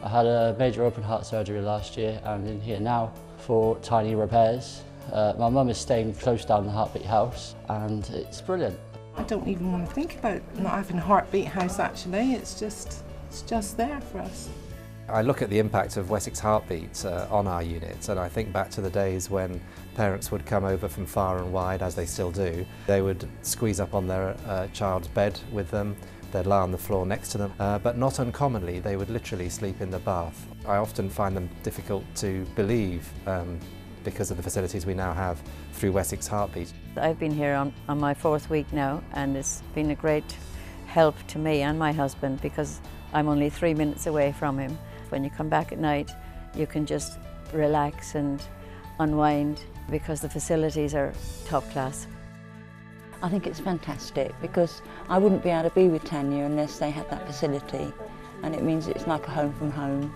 I had a major open heart surgery last year and in here now for tiny repairs. My mum is staying close down the Heartbeat house and it's brilliant. I don't even want to think about not having a Heartbeat house actually, it's just there for us. I look at the impact of Wessex Heartbeat on our unit, and I think back to the days when parents would come over from far and wide, as they still do. They would squeeze up on their child's bed with them, they'd lie on the floor next to them, but not uncommonly they would literally sleep in the bath. I often find them difficult to believe because of the facilities we now have through Wessex Heartbeat. I've been here on my 4th week now, and it's been a great help to me and my husband because I'm only 3 minutes away from him. When you come back at night, you can just relax and unwind because the facilities are top class. I think it's fantastic because I wouldn't be able to be with Tanya unless they had that facility, and it means it's like a home from home.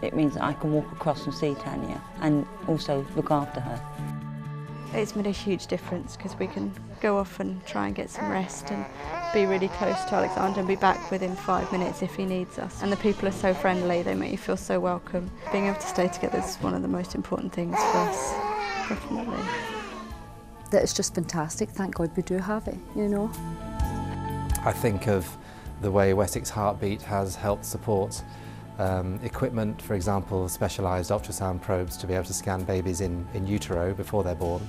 It means that I can walk across and see Tanya and also look after her. It's made a huge difference because we can go off and try and get some rest and be really close to Alexander and be back within 5 minutes if he needs us. And the people are so friendly, they make you feel so welcome. Being able to stay together is one of the most important things for us, definitely. That it's just fantastic, thank God we do have it, you know. I think of the way Wessex Heartbeat has helped support equipment, for example, specialised ultrasound probes to be able to scan babies in utero before they're born.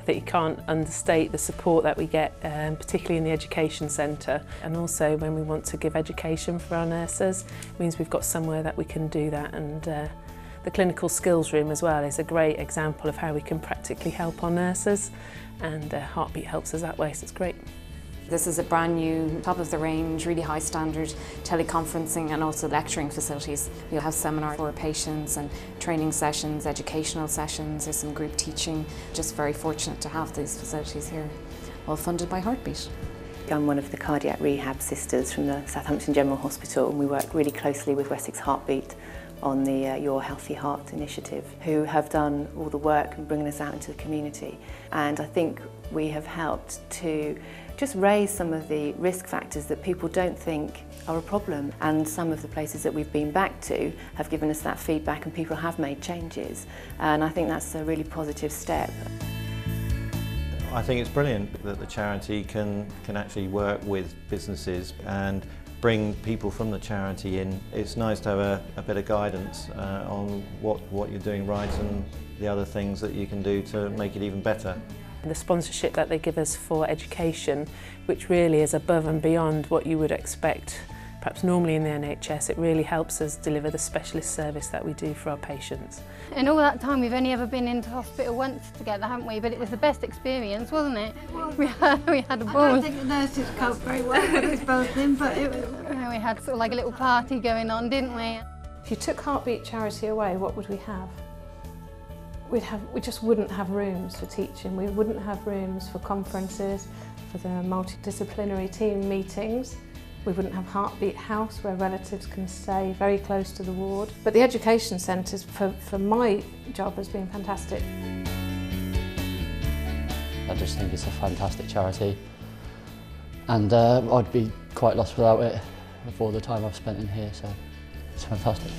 I think you can't understate the support that we get, particularly in the education centre, and also when we want to give education for our nurses, it means we've got somewhere that we can do that, and the clinical skills room as well is a great example of how we can practically help our nurses, and Heartbeat helps us that way, so it's great. This is a brand new, top of the range, really high standard teleconferencing and also lecturing facilities. We'll have seminars for patients and training sessions, educational sessions, there's some group teaching. Just very fortunate to have these facilities here, all funded by Heartbeat. I'm one of the cardiac rehab sisters from the Southampton General Hospital, and we work really closely with Wessex Heartbeat on the Your Healthy Heart initiative, who have done all the work and bringing us out into the community. And I think we have helped to just raise some of the risk factors that people don't think are a problem. And some of the places that we've been back to have given us that feedback and people have made changes. And I think that's a really positive step. I think it's brilliant that the charity can actually work with businesses and bring people from the charity in. It's nice to have a bit of guidance on what you're doing right and the other things that you can do to make it even better. The sponsorship that they give us for education, which really is above and beyond what you would expect perhaps normally in the NHS, it really helps us deliver the specialist service that we do for our patients. In all that time we've only ever been into hospital once together, haven't we? But it was the best experience, wasn't it? We had a ball. I don't think the nurses coped very well with us both in, but it was... We had sort of like a little party going on, didn't we? If you took Heartbeat Charity away, what would we have? We just wouldn't have rooms for teaching. We wouldn't have rooms for conferences, for the multidisciplinary team meetings. We wouldn't have Heartbeat House where relatives can stay very close to the ward. But the education centres, for my job, has been fantastic. I just think it's a fantastic charity, and I'd be quite lost without it for all the time I've spent in here, so it's fantastic.